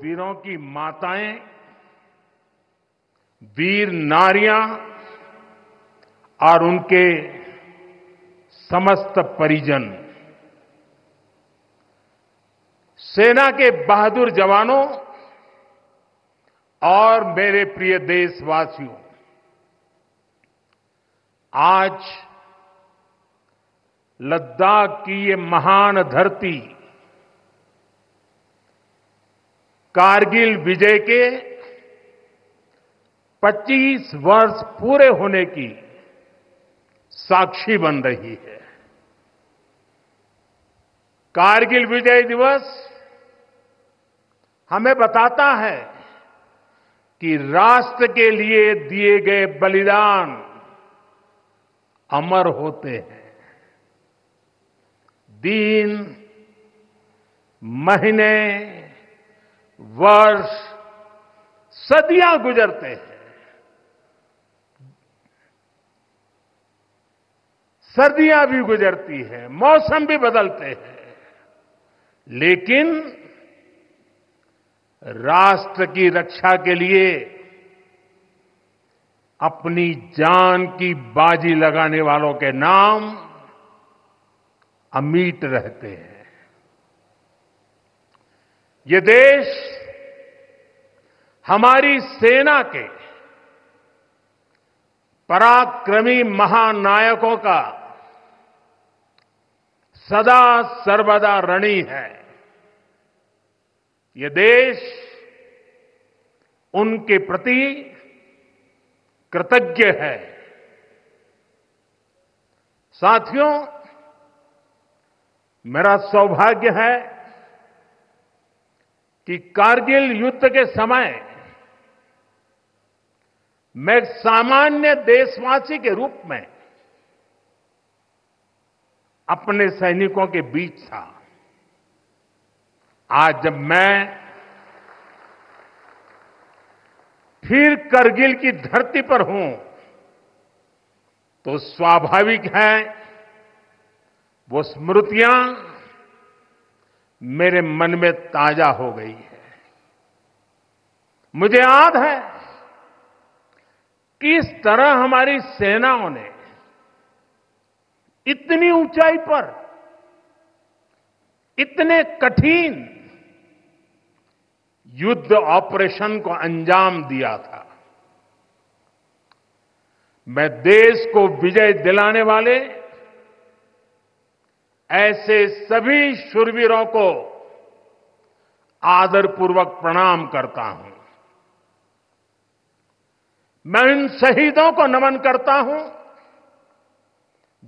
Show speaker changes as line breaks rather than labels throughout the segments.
वीरों की माताएं, वीर नारियां और उनके समस्त परिजन, सेना के बहादुर जवानों और मेरे प्रिय देशवासियों, आज लद्दाख की ये महान धरती कारगिल विजय के 25 वर्ष पूरे होने की साक्षी बन रही है। कारगिल विजय दिवस हमें बताता है कि राष्ट्र के लिए दिए गए बलिदान अमर होते हैं। दिन, महीने, वर्ष, सदियां गुजरते हैं, सर्दियां भी गुजरती हैं, मौसम भी बदलते हैं, लेकिन राष्ट्र की रक्षा के लिए अपनी जान की बाजी लगाने वालों के नाम अमिट रहते हैं। ये देश हमारी सेना के पराक्रमी महानायकों का सदा सर्वदा ऋणी है। ये देश उनके प्रति कृतज्ञ है। साथियों, मेरा सौभाग्य है कि कारगिल युद्ध के समय मैं एक सामान्य देशवासी के रूप में अपने सैनिकों के बीच था। आज जब मैं फिर करगिल की धरती पर हूं, तो स्वाभाविक है वो स्मृतियां मेरे मन में ताजा हो गई है। मुझे याद है किस तरह हमारी सेनाओं ने इतनी ऊंचाई पर इतने कठिन युद्ध ऑपरेशन को अंजाम दिया था। मैं देश को विजय दिलाने वाले ऐसे सभी शूरवीरों को आदरपूर्वक प्रणाम करता हूं। मैं उन शहीदों को नमन करता हूं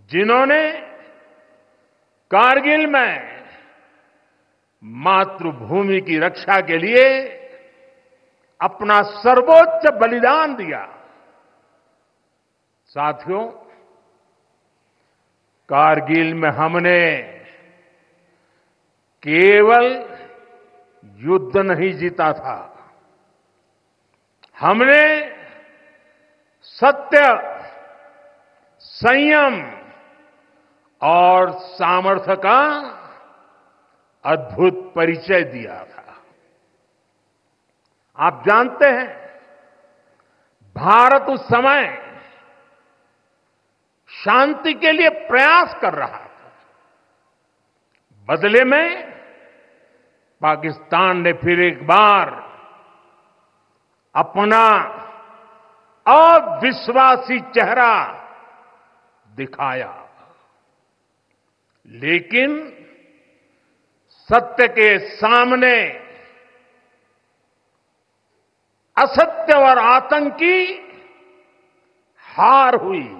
जिन्होंने कारगिल में मातृभूमि की रक्षा के लिए अपना सर्वोच्च बलिदान दिया। साथियों, कारगिल में हमने केवल युद्ध नहीं जीता था, हमने सत्य, संयम और सामर्थ्य का अद्भुत परिचय दिया था। आप जानते हैं, भारत उस समय शांति के लिए प्रयास कर रहा था। बदले में पाकिस्तान ने फिर एक बार अपना अविश्वासी चेहरा दिखाया। लेकिन सत्य के सामने असत्य और आतंक की हार हुई।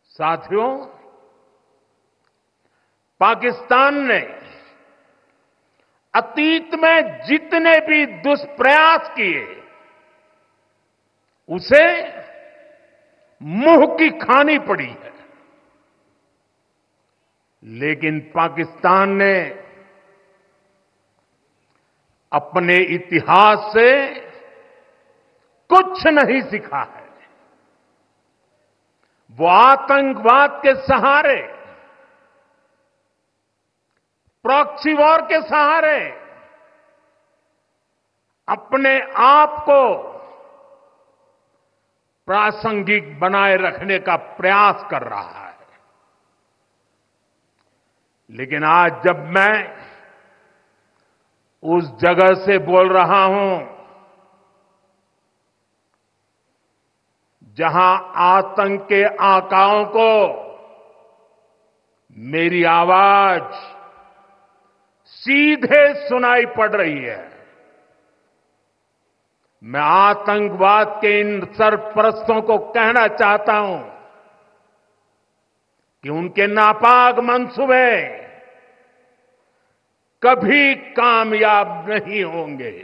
साथियों, पाकिस्तान ने अतीत में जितने भी दुष्प्रयास किए, उसे मुंह की खानी पड़ी है। लेकिन पाकिस्तान ने अपने इतिहास से कुछ नहीं सीखा है। वो आतंकवाद के सहारे, प्रॉक्सी वॉर के सहारे अपने आप को प्रासंगिक बनाए रखने का प्रयास कर रहा है। लेकिन आज जब मैं उस जगह से बोल रहा हूं जहां आतंक के आकाओं को मेरी आवाज सीधे सुनाई पड़ रही है, मैं आतंकवाद के इन सरपरस्तों को कहना चाहता हूं कि उनके नापाक मंसूबे कभी कामयाब नहीं होंगे।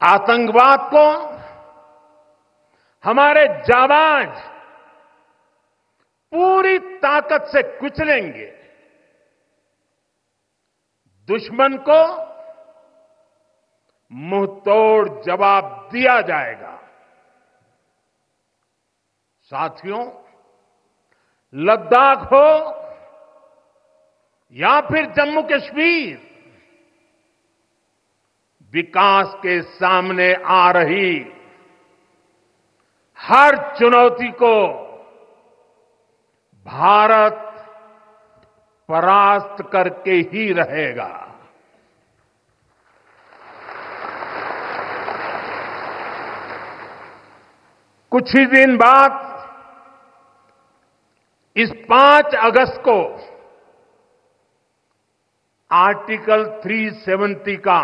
आतंकवाद को हमारे जाबाज पूरी ताकत से कुचलेंगे। दुश्मन को मुंह तोड़ जवाब दिया जाएगा। साथियों, लद्दाख हो या फिर जम्मू कश्मीर, विकास के सामने आ रही हर चुनौती को भारत परास्त करके ही रहेगा। कुछ ही दिन बाद इस 5 अगस्त को आर्टिकल 370 का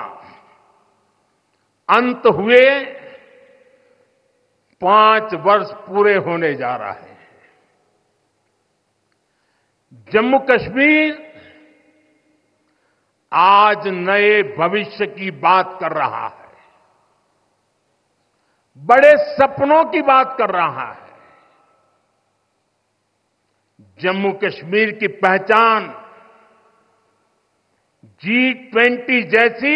अंत हुए 5 वर्ष पूरे होने जा रहे हैं। जम्मू कश्मीर आज नए भविष्य की बात कर रहा है, बड़े सपनों की बात कर रहा है। जम्मू कश्मीर की पहचान G20 जैसी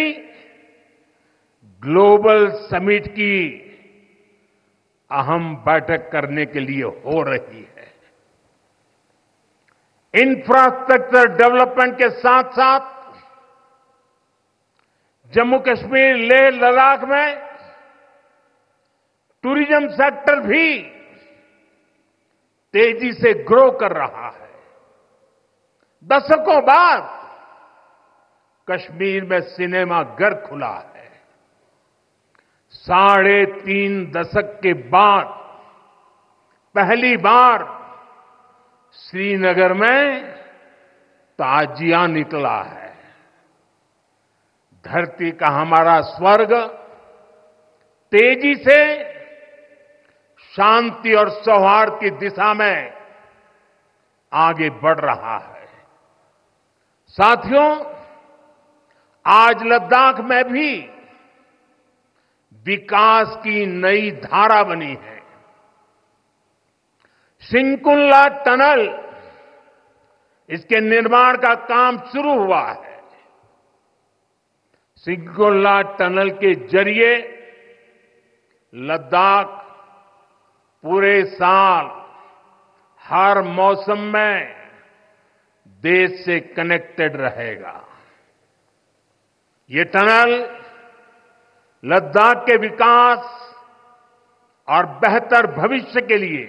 ग्लोबल समिट की अहम बैठक करने के लिए हो रही है। इंफ्रास्ट्रक्चर डेवलपमेंट के साथ साथ जम्मू कश्मीर लेह लद्दाख में टूरिज्म सेक्टर भी तेजी से ग्रो कर रहा है। दशकों बाद कश्मीर में सिनेमा घर खुला है। 3.5 दशक के बाद पहली बार श्रीनगर में ताजिया निकला है। धरती का हमारा स्वर्ग तेजी से शांति और सौहार्द की दिशा में आगे बढ़ रहा है। साथियों, आज लद्दाख में भी विकास की नई धारा बनी है। सिंकुल्ला टनल, इसके निर्माण का काम शुरू हुआ है। सिंकुल्ला टनल के जरिए लद्दाख पूरे साल हर मौसम में देश से कनेक्टेड रहेगा। ये टनल लद्दाख के विकास और बेहतर भविष्य के लिए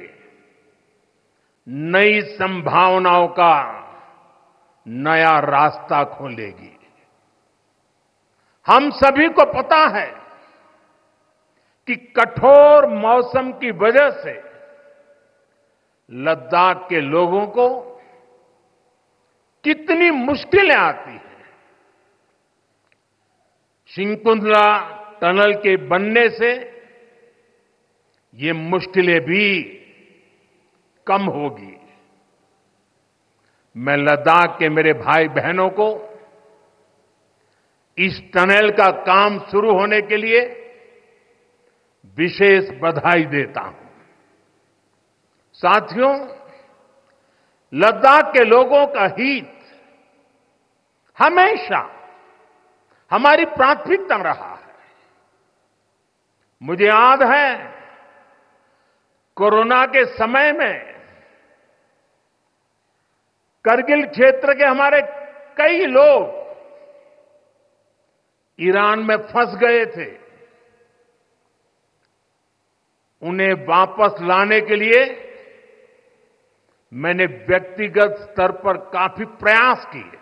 नई संभावनाओं का नया रास्ता खोलेगी। हम सभी को पता है कि कठोर मौसम की वजह से लद्दाख के लोगों को कितनी मुश्किलें आती हैं। सिंकुल्ला टनल के बनने से ये मुश्किलें भी कम होगी। मैं लद्दाख के मेरे भाई बहनों को इस टनल का काम शुरू होने के लिए विशेष बधाई देता हूं। साथियों, लद्दाख के लोगों का हित हमेशा हमारी प्राथमिकता रहा है। मुझे याद है कोरोना के समय में करगिल क्षेत्र के हमारे कई लोग ईरान में फंस गए थे। उन्हें वापस लाने के लिए मैंने व्यक्तिगत स्तर पर काफी प्रयास किए।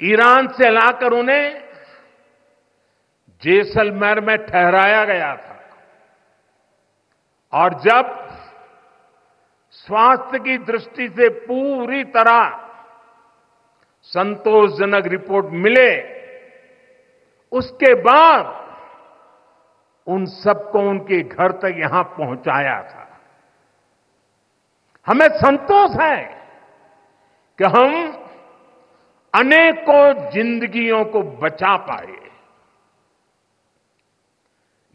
ईरान से लाकर उन्हें जैसलमेर में ठहराया गया था और जब स्वास्थ्य की दृष्टि से पूरी तरह संतोषजनक रिपोर्ट मिले, उसके बाद उन सबको उनके घर तक यहां पहुंचाया था। हमें संतोष है कि हम अनेकों जिंदगियों को बचा पाए।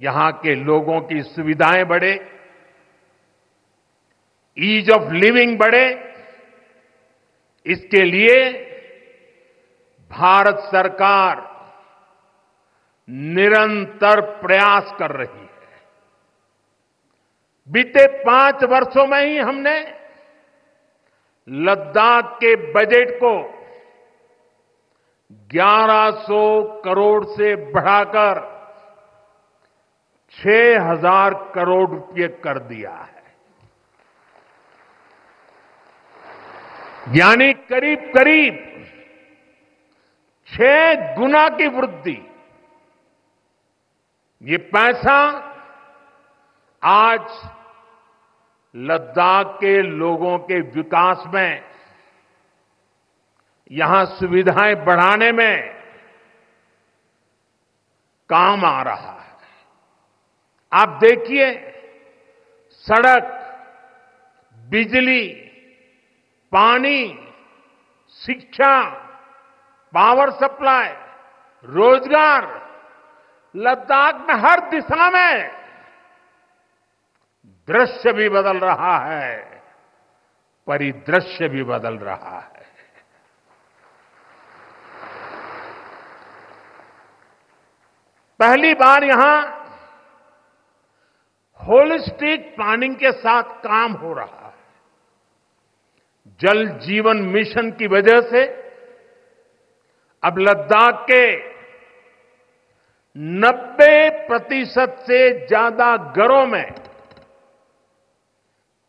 यहां के लोगों की सुविधाएं बढ़े, ईज ऑफ लिविंग बढ़े, इसके लिए भारत सरकार निरंतर प्रयास कर रही है। बीते 5 वर्षों में ही हमने लद्दाख के बजट को 1100 करोड़ से बढ़ाकर 6000 करोड़ रुपए कर दिया है। यानी करीब करीब 6 गुना की वृद्धि। ये पैसा आज लद्दाख के लोगों के विकास में, यहां सुविधाएं बढ़ाने में काम आ रहा है। आप देखिए, सड़क, बिजली, पानी, शिक्षा, पावर सप्लाई, रोजगार, लद्दाख में हर दिशा में दृश्य भी बदल रहा है, परिदृश्य भी बदल रहा है। पहली बार यहां होलिस्टिक प्लानिंग के साथ काम हो रहा है। जल जीवन मिशन की वजह से अब लद्दाख के 90% से ज्यादा घरों में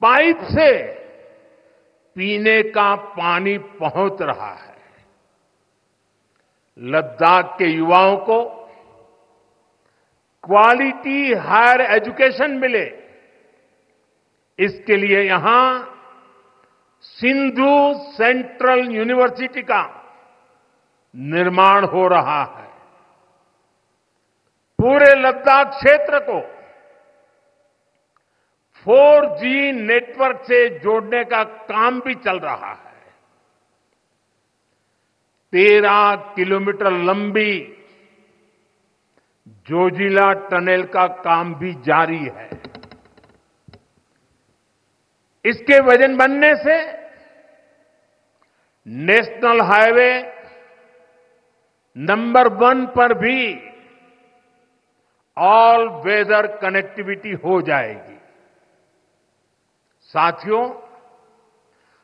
पाइप से पीने का पानी पहुंच रहा है। लद्दाख के युवाओं को क्वालिटी हायर एजुकेशन मिले, इसके लिए यहां सिंधु सेंट्रल यूनिवर्सिटी का निर्माण हो रहा है। पूरे लद्दाख क्षेत्र को 4G नेटवर्क से जोड़ने का काम भी चल रहा है। 13 किलोमीटर लंबी जोजिला टनल का काम भी जारी है। इसके वजन बनने से नेशनल हाईवे नंबर 1 पर भी ऑल वेदर कनेक्टिविटी हो जाएगी। साथियों,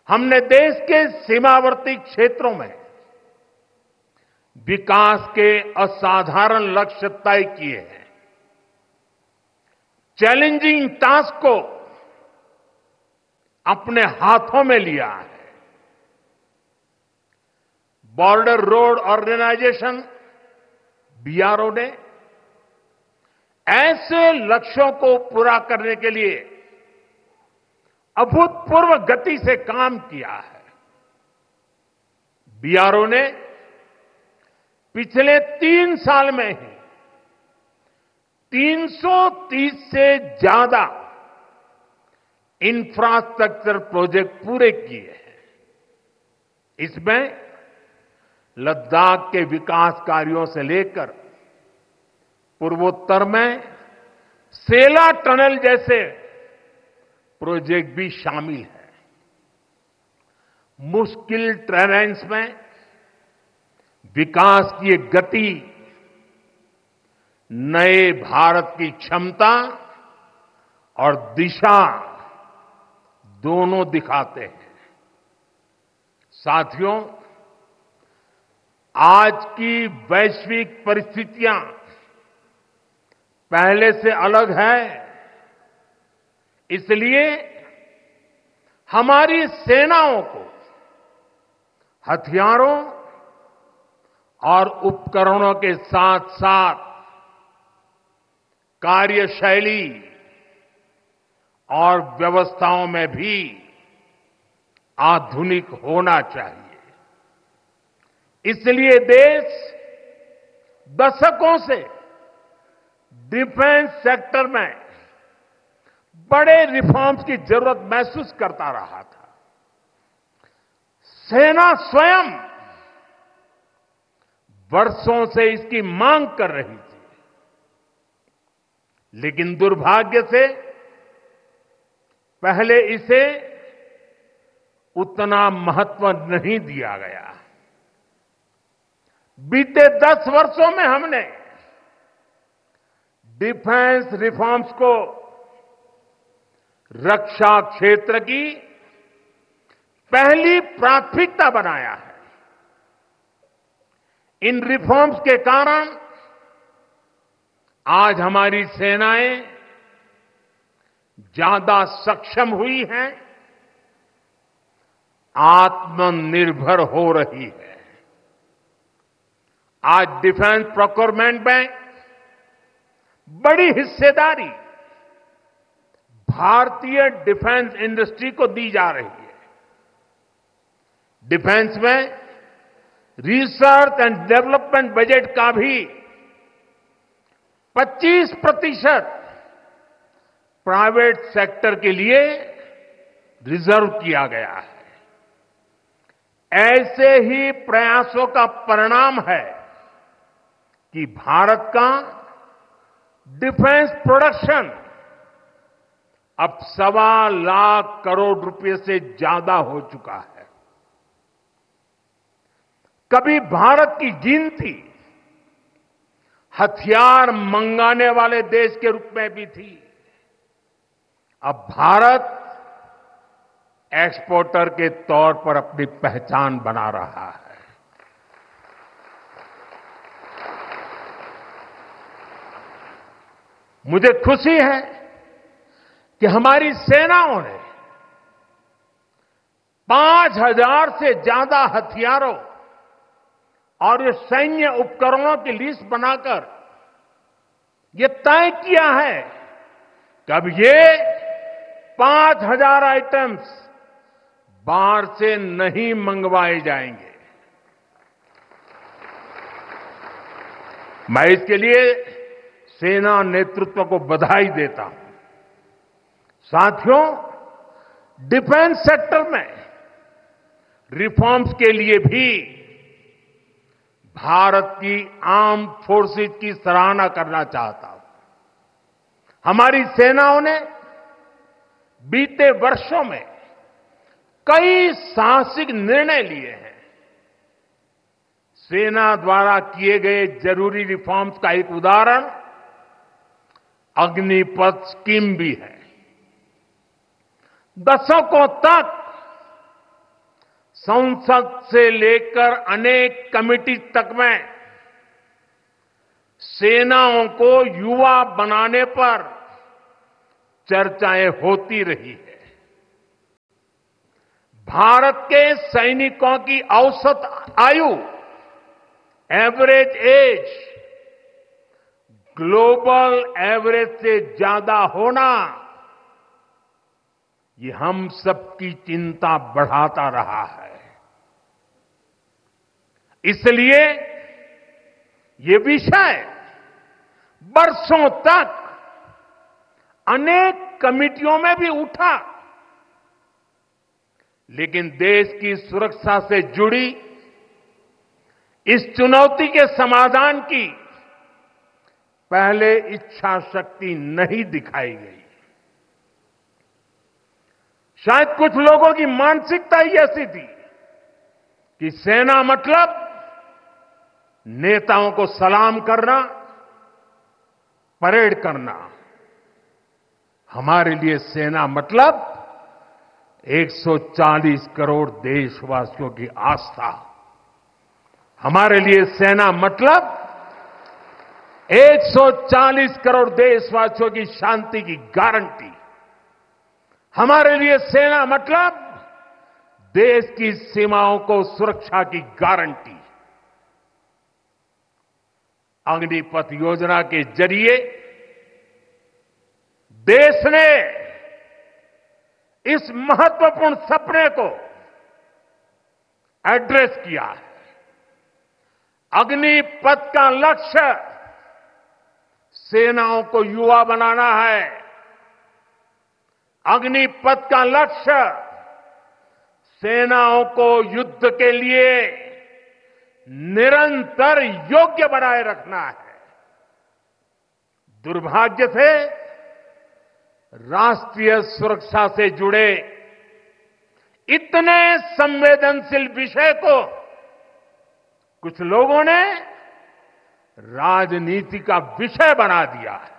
हमने देश के सीमावर्ती क्षेत्रों में विकास के असाधारण लक्ष्य तय किए हैं। चैलेंजिंग टास्क को अपने हाथों में लिया है। बॉर्डर रोड ऑर्गेनाइजेशन बीआरओ ने ऐसे लक्ष्यों को पूरा करने के लिए अभूतपूर्व गति से काम किया है। बीआरओ ने पिछले 3 साल में ही 330 से ज्यादा इंफ्रास्ट्रक्चर प्रोजेक्ट पूरे किए हैं। इसमें लद्दाख के विकास कार्यों से लेकर पूर्वोत्तर में सेला टनल जैसे प्रोजेक्ट भी शामिल है। मुश्किल टेरेन्स में विकास की एक गति नए भारत की क्षमता और दिशा दोनों दिखाते हैं। साथियों, आज की वैश्विक परिस्थितियां पहले से अलग है। इसलिए हमारी सेनाओं को हथियारों और उपकरणों के साथ साथ कार्यशैली और व्यवस्थाओं में भी आधुनिक होना चाहिए। इसलिए देश दशकों से डिफेंस सेक्टर में बड़े रिफॉर्म्स की जरूरत महसूस करता रहा था। सेना स्वयं वर्षों से इसकी मांग कर रही थी, लेकिन दुर्भाग्य से पहले इसे उतना महत्व नहीं दिया गया। बीते 10 वर्षों में हमने डिफेंस रिफॉर्म्स को रक्षा क्षेत्र की पहली प्राथमिकता बनाया है। इन रिफॉर्म्स के कारण आज हमारी सेनाएं ज्यादा सक्षम हुई हैं, आत्मनिर्भर हो रही है। आज डिफेंस प्रोक्योरमेंट में बड़ी हिस्सेदारी भारतीय डिफेंस इंडस्ट्री को दी जा रही है। डिफेंस में रिसर्च एंड डेवलपमेंट बजट का भी 25% प्राइवेट सेक्टर के लिए रिजर्व किया गया है। ऐसे ही प्रयासों का परिणाम है कि भारत का डिफेंस प्रोडक्शन अब 1.25 लाख करोड़ रुपए से ज्यादा हो चुका है। कभी भारत की गिनती हथियार मंगाने वाले देश के रूप में भी थी। अब भारत एक्सपोर्टर के तौर पर अपनी पहचान बना रहा है। मुझे खुशी है कि हमारी सेनाओं ने 5,000 से ज्यादा हथियारों और ये सैन्य उपकरणों की लिस्ट बनाकर ये तय किया है कि अब ये 5,000 आइटम्स बाहर से नहीं मंगवाए जाएंगे। मैं इसके लिए सेना नेतृत्व को बधाई देता हूं। साथियों, डिफेंस सेक्टर में रिफॉर्म्स के लिए भी भारत की आर्म्ड फोर्सेस की सराहना करना चाहता हूं। हमारी सेनाओं ने बीते वर्षों में कई साहसिक निर्णय लिए हैं। सेना द्वारा किए गए जरूरी रिफॉर्म्स का एक उदाहरण अग्निपथ स्कीम भी है। दशकों तक संसद से लेकर अनेक कमिटी तक में सेनाओं को युवा बनाने पर चर्चाएं होती रही है। भारत के सैनिकों की औसत आयु, एवरेज एज, ग्लोबल एवरेज से ज्यादा होना, ये हम सबकी चिंता बढ़ाता रहा है। इसलिए ये विषय वर्षों तक अनेक कमिटियों में भी उठा, लेकिन देश की सुरक्षा से जुड़ी इस चुनौती के समाधान की पहले इच्छा शक्ति नहीं दिखाई गई। शायद कुछ लोगों की मानसिकता ही ऐसी थी कि सेना मतलब नेताओं को सलाम करना, परेड करना। हमारे लिए सेना मतलब 140 करोड़ देशवासियों की आस्था। हमारे लिए सेना मतलब 140 करोड़ देशवासियों की शांति की गारंटी। हमारे लिए सेना मतलब देश की सीमाओं को सुरक्षा की गारंटी। अग्निपथ योजना के जरिए देश ने इस महत्वपूर्ण सपने को एड्रेस किया है। अग्निपथ का लक्ष्य सेनाओं को युवा बनाना है। अग्निपथ का लक्ष्य सेनाओं को युद्ध के लिए निरंतर योग्य बनाए रखना है। दुर्भाग्य से राष्ट्रीय सुरक्षा से जुड़े इतने संवेदनशील विषय को कुछ लोगों ने राजनीति का विषय बना दिया है।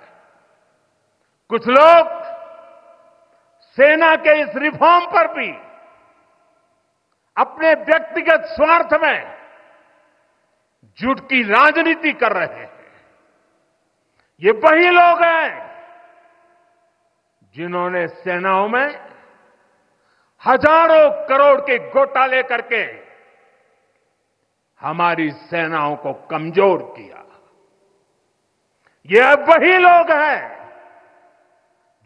कुछ लोग सेना के इस रिफॉर्म पर भी अपने व्यक्तिगत स्वार्थ में झूठ की राजनीति कर रहे हैं। ये वही लोग हैं जिन्होंने सेनाओं में हजारों करोड़ के घोटाले करके हमारी सेनाओं को कमजोर किया। ये अब वही लोग हैं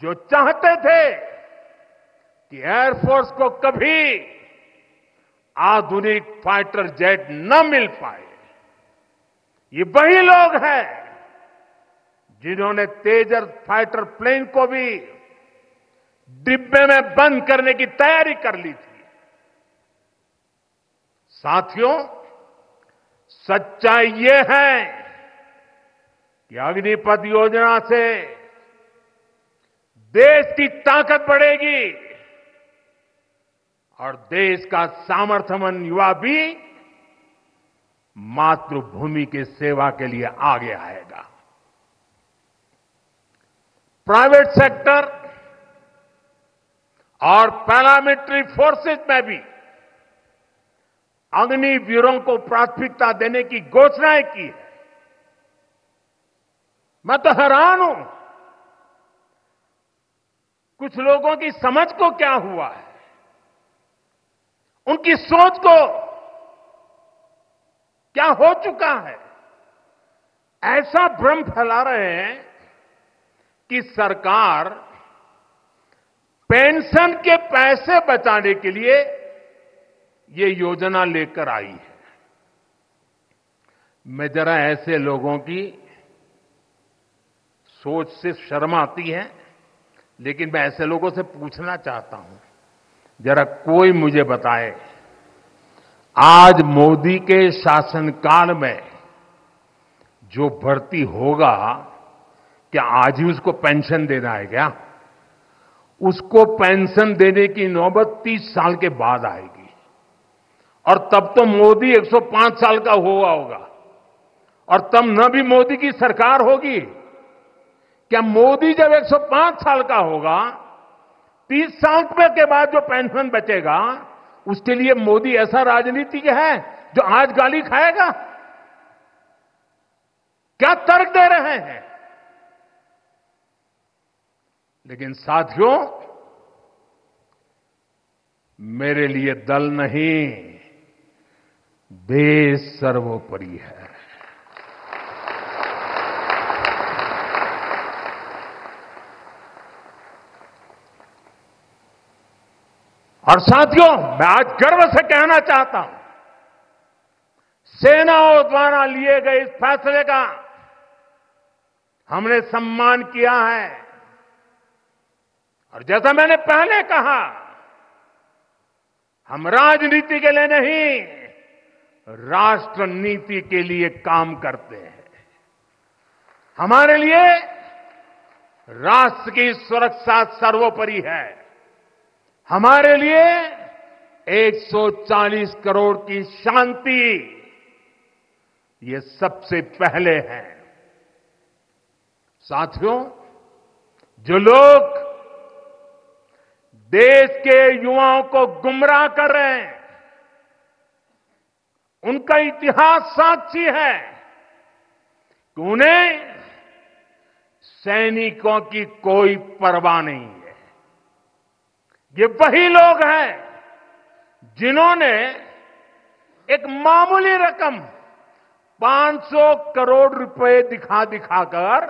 जो चाहते थे कि एयरफोर्स को कभी आधुनिक फाइटर जेट न मिल पाए। ये वही लोग हैं जिन्होंने तेजस फाइटर प्लेन को भी डिब्बे में बंद करने की तैयारी कर ली थी। साथियों, सच्चाई ये है कि अग्निपथ योजना से देश की ताकत बढ़ेगी और देश का सामर्थ्यवान युवा भी मातृभूमि की सेवा के लिए आगे आएगा। प्राइवेट सेक्टर और पैरामिलिट्री फोर्सेस में भी अग्निवीरों को प्राथमिकता देने की घोषणाएं की है। मैं तो हैरान हूं, कुछ लोगों की समझ को क्या हुआ है, उनकी सोच को क्या हो चुका है। ऐसा भ्रम फैला रहे हैं कि सरकार पेंशन के पैसे बचाने के लिए ये योजना लेकर आई है। मैं जरा ऐसे लोगों की सोच से शर्म आती है, लेकिन मैं ऐसे लोगों से पूछना चाहता हूं, जरा कोई मुझे बताए, आज मोदी के शासनकाल में जो भर्ती होगा, क्या आज ही उसको पेंशन देना है क्या? उसको पेंशन देने की नौबत 30 साल के बाद आएगी और तब तो मोदी 105 साल का हुआ होगा और तब न भी मोदी की सरकार होगी। क्या मोदी जब 105 साल का होगा, 30 साल के बाद जो पेंशन बचेगा, उसके लिए मोदी ऐसा राजनीतिक है जो आज गाली खाएगा? क्या तर्क दे रहे हैं? लेकिन साथियों, मेरे लिए दल नहीं, देश सर्वोपरि है। और साथियों, मैं आज गर्व से कहना चाहता हूं, सेनाओं द्वारा लिए गए इस फैसले का हमने सम्मान किया है। और जैसा मैंने पहले कहा, हम राजनीति के लिए नहीं, राष्ट्र नीति के लिए काम करते हैं। हमारे लिए राष्ट्र की सुरक्षा सर्वोपरि है। हमारे लिए 140 करोड़ की शांति ये सबसे पहले है। साथियों, जो लोग देश के युवाओं को गुमराह कर रहे हैं। उनका इतिहास साक्षी है कि उन्हें सैनिकों की कोई परवाह नहीं है। ये वही लोग हैं जिन्होंने एक मामूली रकम 500 करोड़ रुपए दिखाकर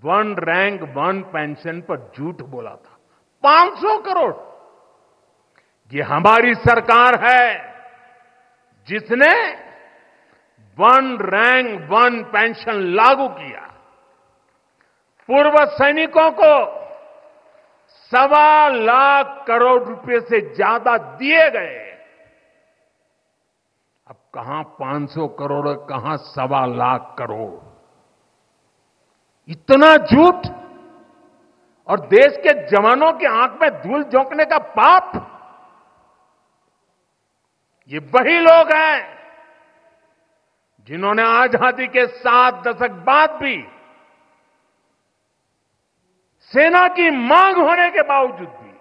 वन रैंक वन पेंशन पर झूठ बोला था। 500 करोड़। ये हमारी सरकार है जिसने वन रैंक वन पेंशन लागू किया। पूर्व सैनिकों को 1.25 लाख करोड़ रुपए से ज्यादा दिए गए। अब कहां 500 करोड़, कहां 1.25 लाख करोड़। इतना झूठ और देश के जवानों की आंख में धूल झोंकने का पाप। ये वही लोग हैं जिन्होंने आजादी के 7 दशक बाद भी सेना की मांग होने के बावजूद भी,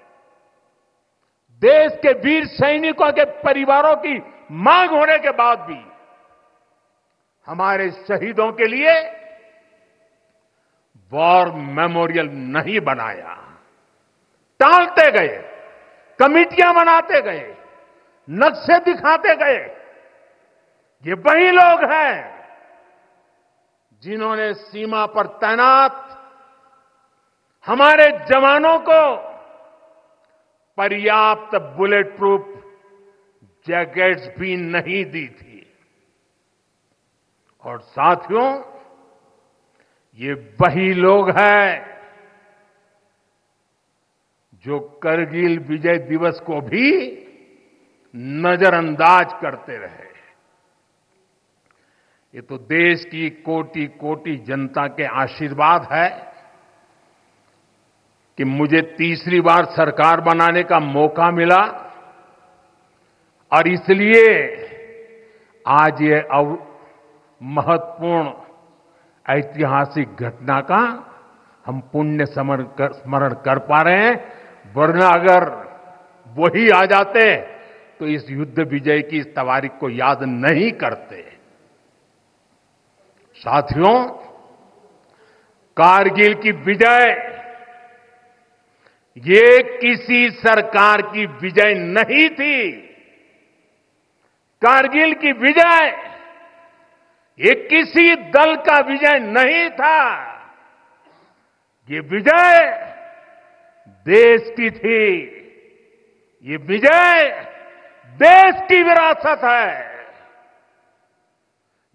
देश के वीर सैनिकों के परिवारों की मांग होने के बाद भी हमारे शहीदों के लिए वॉर मेमोरियल नहीं बनाया। टालते गए, कमिटियां बनाते गए, नक्शे दिखाते गए। ये वही लोग हैं जिन्होंने सीमा पर तैनात हमारे जवानों को पर्याप्त बुलेट प्रूफ जैकेट्स भी नहीं दी थी। और साथियों, ये वही लोग हैं जो करगिल विजय दिवस को भी नजरअंदाज करते रहे। ये तो देश की कोटि कोटि जनता के आशीर्वाद है कि मुझे तीसरी बार सरकार बनाने का मौका मिला और इसलिए आज ये महत्वपूर्ण ऐतिहासिक घटना का हम पुण्य स्मरण कर पा रहे हैं। वरना अगर वही आ जाते तो इस युद्ध विजय की इस तारीख को याद नहीं करते। साथियों, कारगिल की विजय ये किसी सरकार की विजय नहीं थी। कारगिल की विजय ये किसी दल का विजय नहीं था। ये विजय देश की थी। ये विजय देश की विरासत है।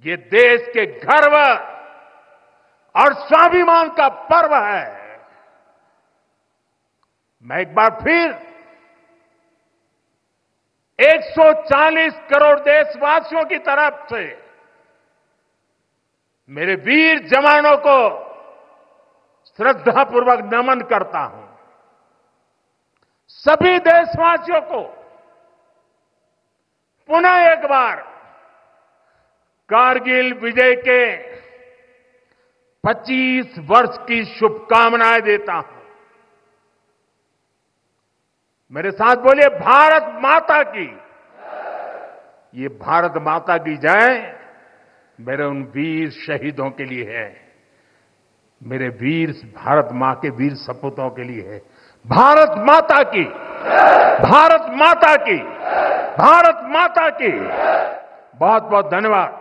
ये देश के गर्व और स्वाभिमान का पर्व है। मैं एक बार फिर 140 करोड़ देशवासियों की तरफ से मेरे वीर जवानों को श्रद्धापूर्वक नमन करता हूं। सभी देशवासियों को पुनः एक बार कारगिल विजय के 25 वर्ष की शुभकामनाएं देता हूं। मेरे साथ बोलिए, भारत माता की। ये भारत माता की जय मेरे उन वीर शहीदों के लिए है, मेरे वीर भारत मां के वीर सपूतों के लिए है। भारत माता की, भारत माता की, भारत माता की। बहुत बहुत धन्यवाद।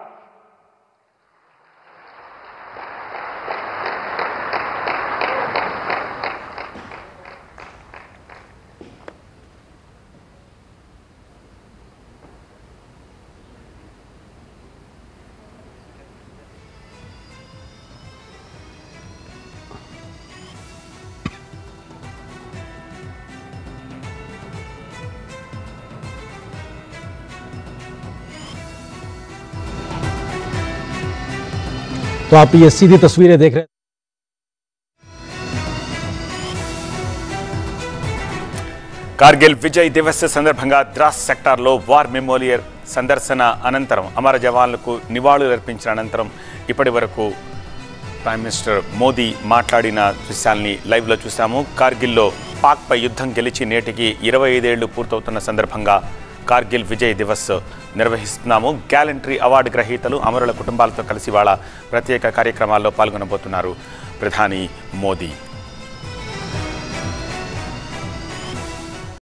तो आप ये सीधी तस्वीरें देख रहे हैं।
కార్గిల్ విజయ్ దివస్ సందర్భంగా ద్రాస్ సెక్టార్లో వార్ మెమోరియల్ సందర్శన అనంతరం అమర జవాన్లకు నివాళులర్పించిన అనంతరం ఇప్పటి వరకు ప్రైమ్ మినిస్టర్ మోదీ మాట్లాడిన దృశ్యాల్ని లైవ్లో చూసాము. కార్గిల్లో పాక్పై యుద్ధం గెలిచి నేటికి 25 ఏళ్లు పూర్తవుతున్న సందర్భంగా కార్గిల్ విజయ్ దివస్ నిర్వహిస్తున్నాము. గ్యాలంటరీ అవార్డు గ్రహీతలు అమరుల కుటుంబాలతో కలిసి వాళ్ళ ప్రత్యేక కార్యక్రమాల్లో పాల్గొనబోతున్నారు ప్రధాని మోదీ.